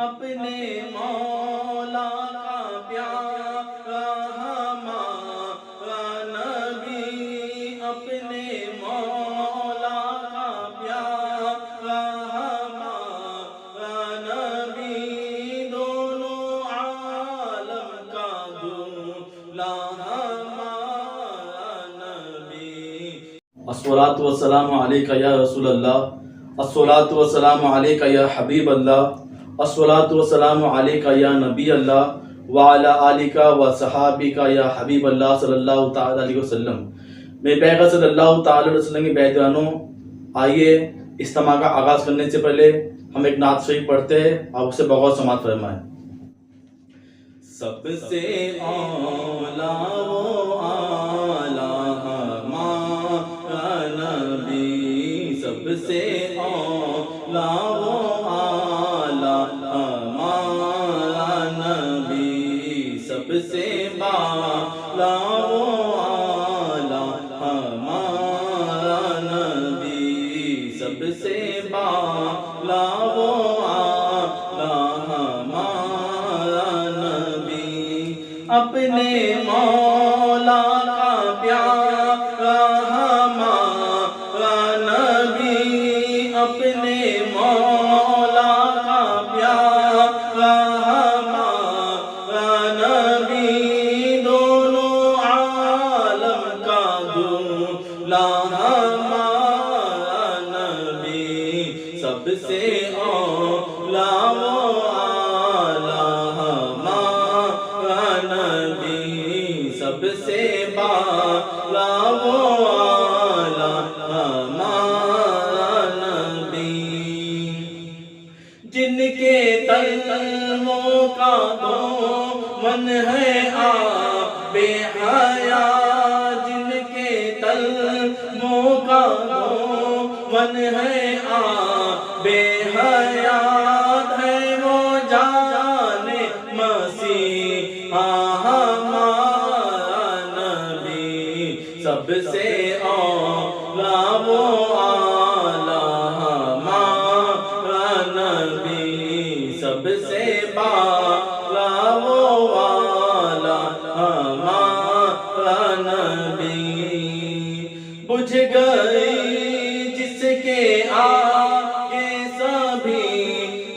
اپنے مولا کا پیارا ہمارا نبی، اپنے مولا کا پیارا ہمارا نبی، دونوں عالم کا دولا ہمارا نبی۔ الصلاۃ والسلام علیک یا رسول اللہ، الصلاۃ والسلام علیک یا حبیب اللہ، الصلاۃ والسلام علیک یا نبی اللہ، وعلی آلک و صحابک یا حبیب اللہ صلی اللہ تعالیٰ علیہ وسلم۔ میرے پیغمبر صلی اللہ تعالیٰ علیہ وسلم کے بیعترانوں، آئیے اجتماع کا آغاز کرنے سے پہلے ہم ایک نعت شریف پڑھتے ہیں، آپ اسے بغور سماعت فرمائیں۔ سب سے اولا و اعلیٰ ہمارا نبی، سب سے اولا و اعلیٰ ہمارا نبی، سب سے بالا و اعلیٰ ہمارا نبی، سب سے بالا و اعلیٰ ہمارا نبی، اپنے مولا کا پیارا ہمارا نبی، اپنے مولا کا پیارا ہمارا نبی، دونوں عالم کا دولا ہمارا نبی، سب سے اولا و اعلیٰ ہمارا نبی، سب سے بالا و اعلیٰ ہمارا نبی، جن کے تلووں کا دامن ہے آب حیات، جن کے تلووں کا دامن ہے آب حیات، ہے وہ جان مسیحا ہمارا نبی، سب سے اولا و اعلیٰ ہمارا نبی، سب سے بالا و اعلیٰ ہمارا نبی، بجھ گئی جس کے آگے سبھی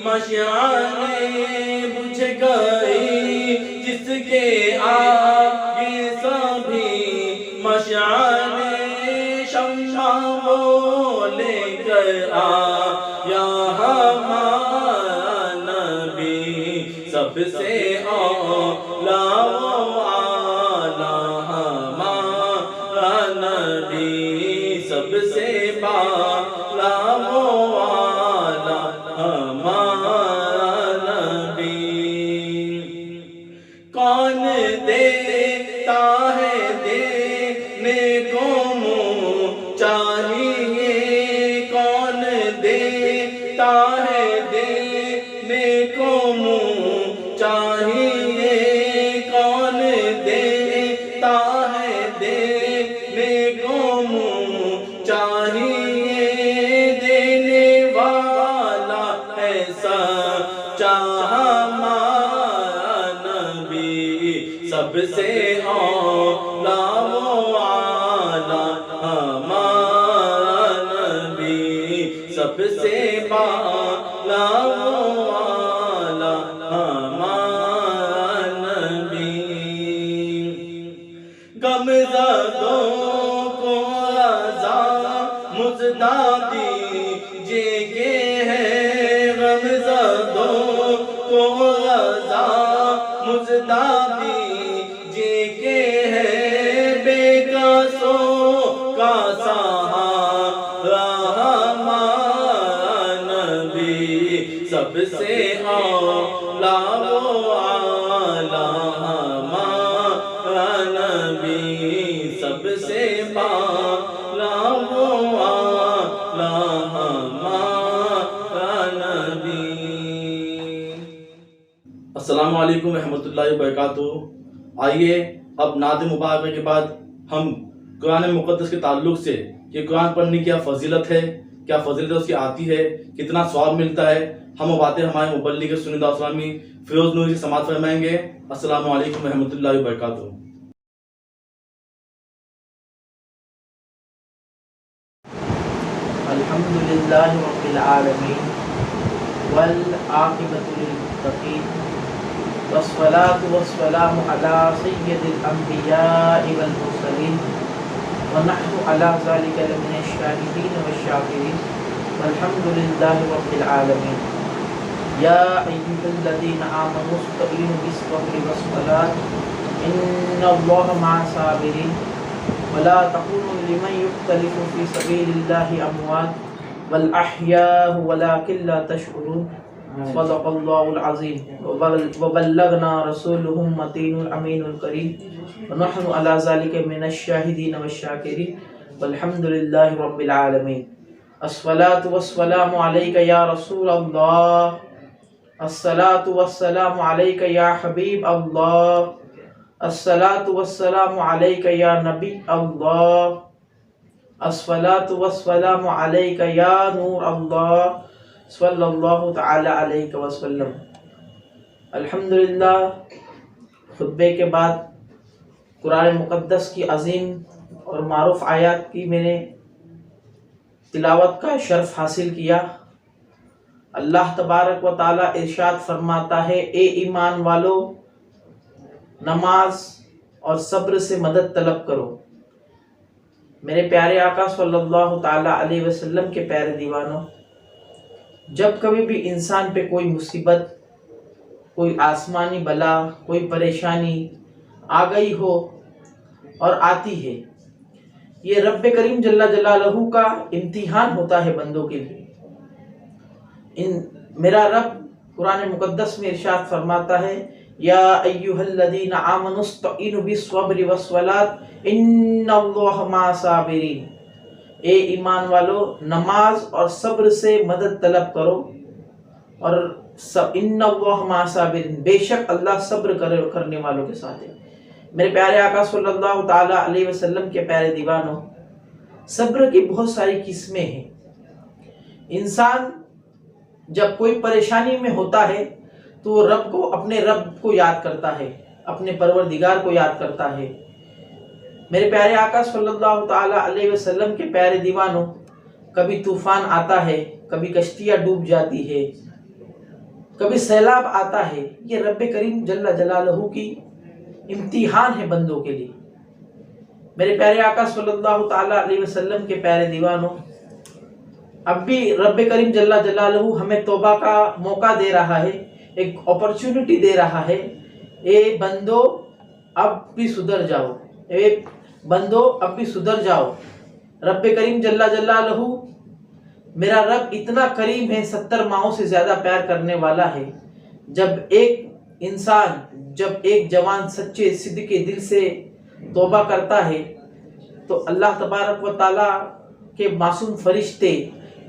مشعلیں، بجھ گئی جس کے آگے سبھی مشعلیں، شمع وہ لے کر آیا ہمارا نبی، سب سے اولا و اعلیٰ ہمارا نبی، سب سے بالا و اعلیٰ ہمارا نبی، کون دیتا ہے دینے کو منہ چاہیے، کون دیتا ہے دینے کو منہ چاہیے، کون دیتا ہے دینے کو منہ چاہیے، دینے والا ہے سچا ہمارا نبی، سب سے اولا و اعلیٰ ہمارا نبی، سب سے بالا و اعلیٰ ہمارا نبی، غمزدوں کو رضا مژدہ دیجئے کہ ہے، غمزدوں کو رضا مژدہ دیجئے کہ ہے، بے کسوں کا سہارا ہمارا نبی، سب سے اولا و اعلیٰ ہمارا نبی، سب سے بالا و اعلیٰ ہمارا نبی۔ السلام علیکم ورحمۃ اللہ وبرکاتہ۔ آئیے اب نعت مبارکہ کے بعد ہم قرآن مقدس کے تعلق سے کہ قرآن پڑھنے کی کیا فضیلت ہے، کیا فضیلت اس کی آتی ہے، کتنا ثواب ملتا ہے، ہم وہ باتیں ہمارے مبلغ سنی دعوت اسلامی فیروز نور جی سماعت فرمائیں گے۔ السلام علیکم ورحمۃ اللہ وبرکاتہ۔ الحمد للہ رب العالمین والعاقبۃ للمتقین والصلاة والسلام علی سید الانبیاء والمرسلین ونحن علی ذلک لمن الشاہدین والشاکرین والحمد للہ رب العالمین۔ یا ایھا الذین آمنوا استعینوا بالصبر والصلاة ان اللہ مع الصابرین ولا تقولوا لمن يقتل في سبيل الله اموات بل احياء ولكن لا تشعرون صدق الله العظيم وبلغنا رسوله المتين الامين الكريم ونحن على ذلك من الشاهدين والشاكرين والحمد لله رب العالمين۔ الصلاة والسلام عليك يا رسول الله، الصلاة والسلام عليك يا حبيب الله، الصلاة والسلام عليك يا نبي الله، الصلاة والسلام عليك يا نور الله صلی اللہ تعالی علیہ وسلم۔ الحمدللہ، خطبے کے بعد قرآن مقدس کی عظیم اور معروف آیات کی میں نے تلاوت کا شرف حاصل کیا۔ اللہ تبارک و تعالی ارشاد فرماتا ہے، اے ایمان والو، نماز اور صبر سے مدد طلب کرو۔ میرے پیارے آقا صلی اللہ تعالی علیہ وسلم کے پیارے دیوانوں، جب کبھی بھی انسان پہ کوئی مصیبت، کوئی آسمانی بلا، کوئی پریشانی آ گئی ہو اور آتی ہے، یہ رب کریم جل جلالہ کا امتحان ہوتا ہے بندوں کے لیے۔ میرا رب قرآن مقدس میں ارشاد فرماتا ہے، یا ایھا الذین آمنوا استعینوا بالصبر والصلاة ان اللہ مع الصابرین۔ اے ایمان والو، نماز اور صبر سے مدد طلب کرو، اور ان اللہ مع الصابرین، بے شک اللہ صبر کرنے والوں کے ساتھ ہے۔ میرے پیارے آقا صلی اللہ تعالی علیہ وسلم کے پیارے دیوانوں، صبر کی بہت ساری قسمیں ہیں۔ انسان جب کوئی پریشانی میں ہوتا ہے تو اپنے رب کو یاد کرتا ہے، اپنے پروردگار کو یاد کرتا ہے۔ میرے پیارے آقا صلی اللہ تعالی علیہ وسلم کے پیارے دیوانوں، کبھی طوفان آتا ہے، کبھی کشتیاں ڈوب جاتی ہے، کبھی سیلاب آتا ہے، یہ رب کریم جل جلالہ کی امتحان ہے بندوں کے لیے۔ میرے پیارے آقا صلی اللہ تعالی علیہ وسلم کے پیارے دیوانوں، اب بھی رب کریم جل جلالہ ہمیں توبہ کا موقع دے رہا ہے، ایک اپرچونٹی دے رہا ہے۔ اے بندو اب بھی سدھر جاؤ، اے بندو اب بھی سدھر جاؤ۔ رب کریم جل جلالہ، میرا رب اتنا کریم ہے، 70 ماؤں سے زیادہ پیار کرنے والا ہے۔ جب ایک جوان سچے صدقے دل سے توبہ کرتا ہے تو اللہ تبارک و تعالی کے معصوم فرشتے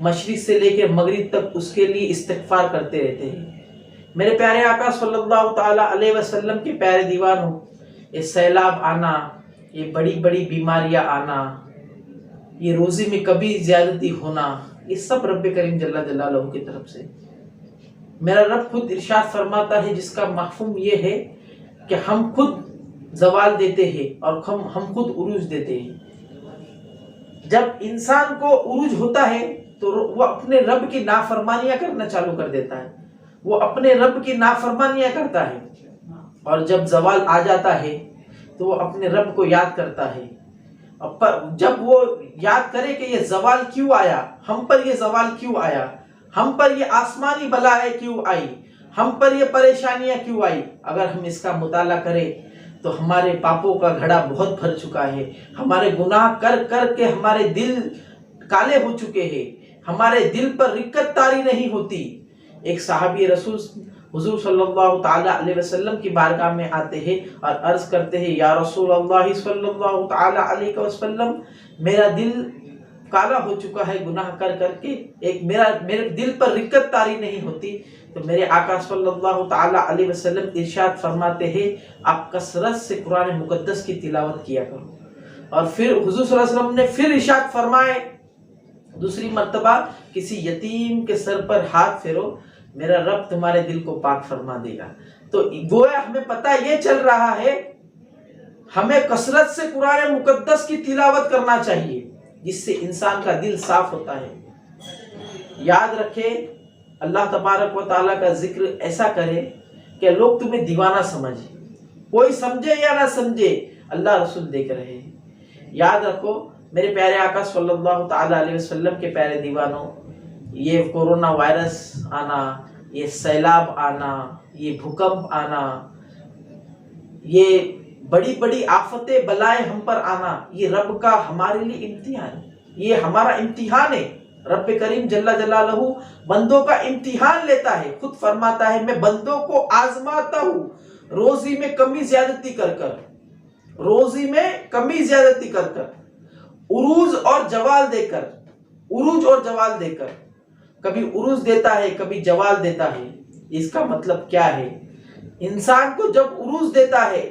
مشرق سے لے کے مغرب تک اس کے لیے استغفار کرتے رہتے ہیں۔ میرے پیارے آقا صلی اللہ تعالی علیہ وسلم کے پیارے دیوانوں، یہ سیلاب آنا، یہ بڑی بڑی بیماریاں آنا، یہ روزی میں کبھی زیادتی ہونا، یہ سب رب کریم جل جلالہ کی طرف سے۔ میرا رب خود ارشاد فرماتا ہے، جس کا مفہوم یہ ہے کہ ہم خود زوال دیتے ہیں اور ہم خود عروج دیتے ہیں۔ جب انسان کو عروج ہوتا ہے تو وہ اپنے رب کی نافرمانیاں کرنا چالو کر دیتا ہے، وہ اپنے رب کی نافرمانیاں کرتا ہے، اور جب زوال آ جاتا ہے تو وہ اپنے رب کو یاد کرتا ہے۔ جب وہ یاد کرے کہ یہ زوال کیوں آیا، ہم پر یہ زوال کیوں آیا، ہم پر یہ آسمانی بلائیں کیوں آئی، ہم پر یہ پریشانیاں کیوں آئی، اگر ہم اس کا مطالعہ کریں تو ہمارے پاپوں کا گھڑا بہت بھر چکا ہے، ہمارے گناہ کر کر کے ہمارے دل کالے ہو چکے ہیں، ہمارے دل پر رکت طاری نہیں ہوتی۔ ایک صحابی رسول حضور صلی اللہ تعالی علیہ وسلم کی بارگاہ میں آتے ہیں اور عرض کرتے ہیں، یا رسول اللہ صلی اللہ تعالی علیہ وسلم، میرا دل کالا ہو چکا ہے گناہ کر کر کے، میرے دل پر رکت طاری نہیں ہوتی۔ تو میرے آقا صلی اللہ تعالی علیہ وسلم ارشاد فرماتے ہیں، آپ کثرت سے قرآن مقدس کی تلاوت کیا کرو۔ اور پھر حضور صلی اللہ علیہ وسلم نے پھر ارشاد فرمائے، دوسری مرتبہ کسی یتیم کے سر پر ہاتھ پھیرو، میرا رب تمہارے دل کو پاک فرما دے گا۔ تو گویا ہمیں پتہ یہ چل رہا ہے ہمیں کثرت سے قرآن مقدس کی تلاوت کرنا چاہیے، جس سے انسان کا دل صاف ہوتا ہے۔ یاد رکھے اللہ تبارک و تعالیٰ کا ذکر ایسا کرے کہ لوگ تمہیں دیوانہ سمجھے، کوئی سمجھے یا نہ سمجھے، اللہ رسول دیکھ رہے ہیں۔ یاد رکھو میرے پیارے آقا صلی اللہ تعالیٰ علیہ وسلم کے پیارے دیوانوں، یہ کورونا وائرس آنا، یہ سیلاب آنا، یہ بھوکمپ آنا، یہ بڑی بڑی آفتیں بلائیں ہم پر آنا، یہ رب کا ہمارے لیے امتحان ہے، یہ ہمارا امتحان ہے۔ رب کریم جل جلالہ بندوں کا امتحان لیتا ہے، خود فرماتا ہے میں بندوں کو آزماتا ہوں روزی میں کمی زیادتی کر کر، روزی میں کمی زیادتی کر کر، عروج اور جوال دے کر، عروج اور جوال دے کر، کبھی عروج دیتا ہے کبھی جوال دیتا ہے۔ اس کا مطلب کیا ہے؟ انسان کو جب عروج دیتا ہے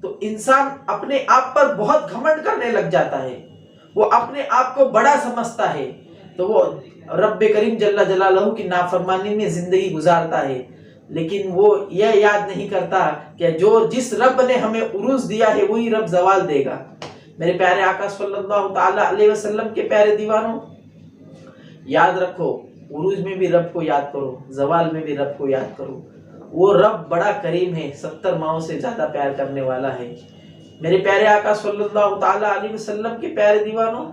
تو انسان اپنے آپ پر بہت گھمنڈ کرنے لگ جاتا ہے، وہ اپنے آپ کو بڑا سمجھتا ہے، تو وہ رب کریم جل جلالہ کی نافرمانی میں زندگی گزارتا ہے، لیکن وہ یہ یاد نہیں کرتا کہ جس رب نے ہمیں عروج دیا ہے وہی رب زوال دے گا۔ میرے پیارے آقا صلی اللہ تعالیٰ علیہ وسلم کے پیارے دیوانوں، یاد رکھو عروج میں بھی رب کو یاد کرو، زوال میں بھی رب کو یاد کرو۔ وہ رب بڑا کریم ہے، 70 ماؤں سے زیادہ پیار کرنے والا ہے۔ میرے پیارے آقا صلی اللہ تعالیٰ علیہ وسلم کے پیارے دیوانوں،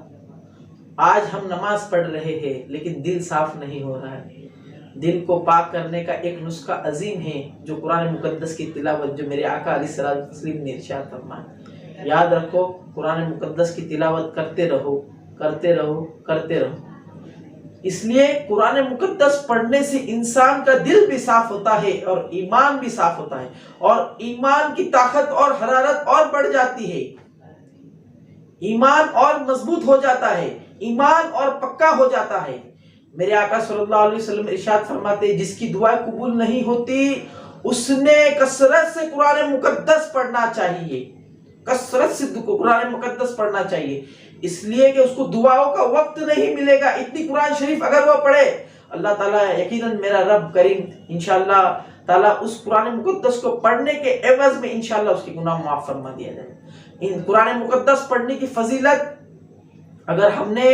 آج ہم نماز پڑھ رہے ہیں لیکن دل صاف نہیں ہو رہا ہے۔ دل کو پاک کرنے کا ایک نسخہ عظیم ہے جو قرآن مقدس کی تلاوت، جو میرے آقا علیہ الصلوۃ والتسلیم نے ارشاد فرمایا۔ یاد رکھو قرآن مقدس کی تلاوت کرتے رہو، کرتے رہو، کرتے رہو۔ اس لیے قرآن مقدس پڑھنے سے انسان کا دل بھی صاف ہوتا ہے اور ایمان بھی صاف ہوتا ہے، اور ایمان کی طاقت اور حرارت اور بڑھ جاتی ہے، ایمان اور مضبوط ہو جاتا ہے، ایمان اور پکا ہو جاتا ہے۔ میرے آقا صلی اللہ علیہ وسلم ارشاد فرماتے ہیں جس کی دعائیں قبول نہیں ہوتی اس نے کثرت سے قرآن مقدس پڑھنا چاہیے، کثرت سے قرآن مقدس پڑھنا چاہیے، اس لیے کہ اس کو دعاؤں کا وقت نہیں ملے گا۔ اتنی قرآن شریف اگر وہ پڑھے، اللہ تعالیٰ یقیناً میرا رب کریم انشاءاللہ تعالیٰ اس قرآن مقدس کو پڑھنے کے عوض میں انشاءاللہ اس کی گناہ معاف فرما دیا جائے۔ ان قرآن مقدس پڑھنے کی فضیلت، اگر ہم نے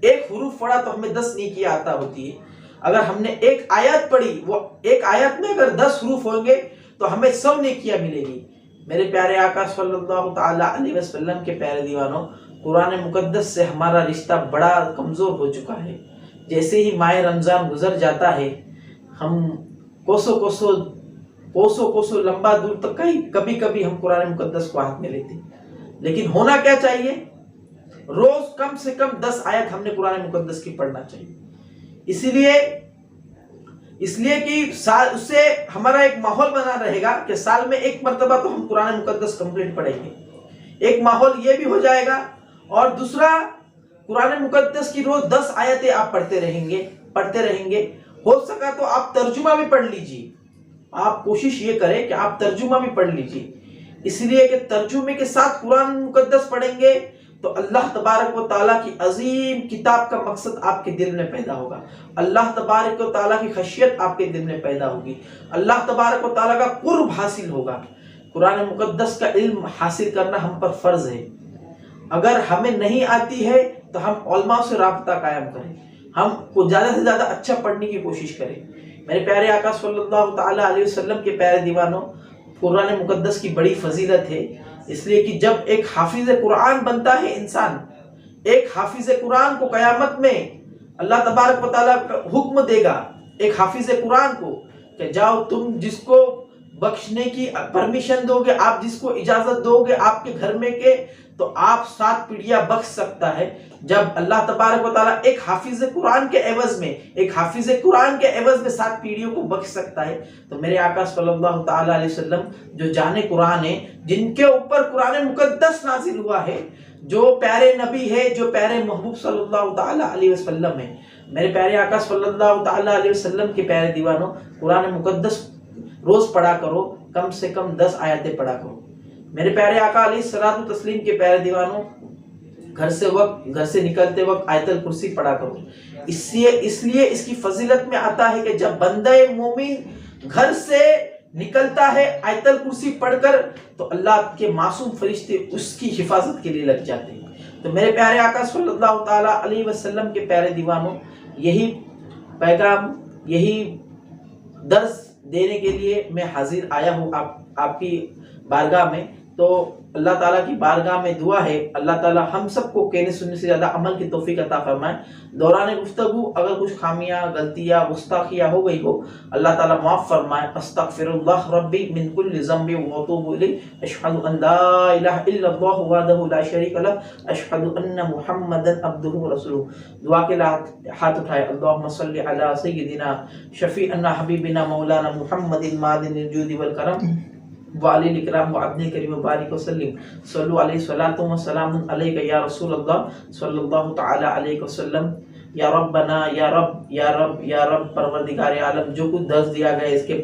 ایک حروف پڑھا تو ہمیں 10 نیکیاں عطا ہوتی ہے، اگر ہم نے ایک آیت پڑھی، وہ ایک آیت میں اگر 10 حروف ہوں گے تو ہمیں 100 نیکیاں ملے گی۔ میرے پیارے آقا صلی اللہ تعالیٰ علیہ وسلم کے پیارے دیوانوں، قرآن مقدس سے ہمارا رشتہ بڑا کمزور ہو چکا ہے۔ جیسے ہی ماہ رمضان گزر جاتا ہے، ہم کوسوں لمبا دور تک کبھی کبھی ہم قرآن مقدس کو ہاتھ میں لیتے، لیکن ہونا کیا چاہیے؟ روز کم سے کم 10 آیت ہم نے قرآن مقدس کی پڑھنا چاہیے۔ اس لیے کہ اس سے ہمارا ایک ماحول بنا رہے گا کہ سال میں ایک مرتبہ تو ہم قرآن مقدس کمپلیٹ پڑھیں گے، ایک ماحول یہ بھی ہو جائے گا، اور دوسرا قرآن مقدس کی روز 10 آیتیں آپ پڑھتے رہیں گے۔ ہو سکا تو آپ ترجمہ بھی پڑھ لیجیے، آپ کوشش یہ کریں کہ آپ ترجمہ بھی پڑھ لیجیے، اس لیے کہ ترجمے کے ساتھ قرآن مقدس پڑھیں گے تو اللہ تبارک و تعالیٰ کی عظیم کتاب کا مقصد آپ کے دل میں پیدا ہوگا، اللہ تبارک و تعالیٰ کی خشیت آپ کے دل میں پیدا ہوگی، اللہ تبارک و تعالیٰ کا قرب حاصل ہوگا۔ قرآن مقدس کا علم حاصل کرنا ہم پر فرض ہے۔ اگر ہمیں نہیں آتی ہے تو ہم علماء سے رابطہ قائم کریں، ہم کو زیادہ سے زیادہ اچھا پڑھنے کی کوشش کریں۔ میرے پیارے آقا صلی اللہ تعالیٰ علیہ وسلم کے پیارے دیوانوں، قرآن مقدس کی بڑی فضیلت ہے، اس لیے کہ جب ایک حافظ قرآن بنتا ہے انسان، ایک حافظ قرآن کو قیامت میں اللہ تبارک و تعالیٰ حکم دے گا ایک حافظ قرآن کو کہ جاؤ تم جس کو بخشنے کی پرمیشن دو گے، آپ جس کو اجازت دو گے آپ کے گھر میں کے، تو آپ 7 پیڑھیاں بخش سکتا ہے۔ جب اللہ تبارک و تعالیٰ ایک حافظ قرآن کے عوض میں 7 پیڑھیوں کو بخش سکتا ہے، تو میرے آقا صلی اللہ تعالیٰ علیہ وسلم جو جانے قرآن ہے، جن کے اوپر قرآن مقدس نازل ہوا ہے، جو پیارے نبی ہے، جو پیارے محبوب صلی اللہ تعالیٰ علیہ وسلم ہے، میرے پیارے آقا صلی اللہ تعالیٰ علیہ وسلم کے پیارے دیوانوں، قرآن مقدس روز پڑھا کرو، کم سے کم 10 آیتیں پڑھا کرو۔ میرے پیارے آقا علیہ الصلوۃ والتسلیم کے پیارے دیوانوں، گھر سے نکلتے وقت آیت الکرسی پڑھا کرو. اس لیے اس کی فضیلت میں آتا ہے کہ جب بندہ مومن گھر سے نکلتا ہے آیت الکرسی پڑھ کر تو اللہ کے معصوم فرشتے اس کی حفاظت کے لیے لگ جاتے ہیں. تو میرے پیارے آقا صلی اللہ تعالیٰ علیہ وسلم کے پیارے دیوانوں، یہی پیغام، یہی درس دینے کے لیے میں حاضر آیا ہوں آپ کی بارگاہ میں. تو اللہ تعالیٰ کی بارگاہ میں دعا ہے اللہ تعالیٰ ہم سب کو کہنے سننے سے زیادہ عمل کی توفیق عطا فرمائے. دوران گفتگو اگر کچھ خامیاں، غلطیاں، گستاخیاں ہو گئی ہو اللہ تعالیٰ معاف فرمائے. استغفر اللہ ربی من کل ذنب واتوب الیہ. اشہد ان لا الہ الا اللہ وحدہ لا شریک لہ. اشہد ان محمدا عبدہ ورسولہ. دعا کے ہاتھ اٹھائے. اللہم صلی علی سیدنا شفیعنا حبیبنا مولانا محمد معدن الجود والکرم وعلی الاکرام وعبد الکریم وبارک وسلم. صلو علیہ صلاۃ و سلام علیک یا رسول اللہ صلی اللہ تعالی علیہ وسلم. یا ربنا، یا رب، یا رب، یا رب، پروردگار عالم، جو کچھ درس دیا گیا اس کے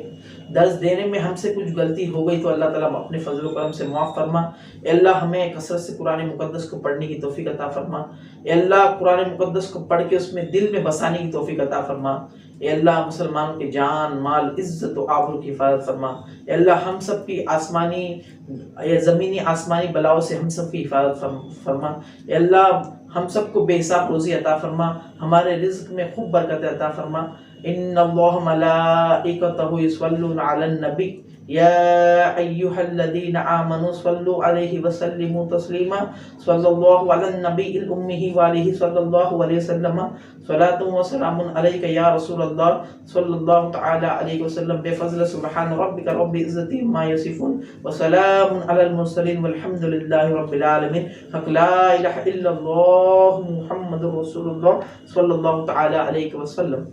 درس دینے میں ہم سے کچھ غلطی ہو گئی تو اللہ تعالیٰ اپنے فضل و کرم سے معاف فرما. اے اللہ ہمیں کثرت سے قرآن مقدس کو پڑھنے کی توفیق عطا فرما. اے اللہ قرآن مقدس کو پڑھ کے اس میں دل میں بسانے کی توفیق عطا فرما. اے اللہ مسلمانوں کے جان، مال، عزت و آبرو کی حفاظت فرما. اے اللہ ہم سب کی آسمانی یا زمینی آسمانی بلاؤں سے ہم سب کی حفاظت فرما. اے اللہ ہم سب کو بے حساب روزی عطا فرما. ہمارے رزق میں خوب برکت عطا فرما. ان اللہ ملائکتہ یصلون علی النبی یا ایہا الذین آمنوا صلوا علیہ وسلموا تسلیما. صلی اللہ علی النبی الامی وآلہ صلی اللہ علیہ وسلم. صلاۃ و سلام علیک یا رسول اللہ صلی اللہ تعالی علیہ وسلم. بفضل سبحان ربک رب العزۃ عما یصفون وسلام علی المرسلین والحمد للہ رب العالمین. حق لا الہ الا اللہ محمد رسول اللہ صلی اللہ تعالی علیہ وسلم.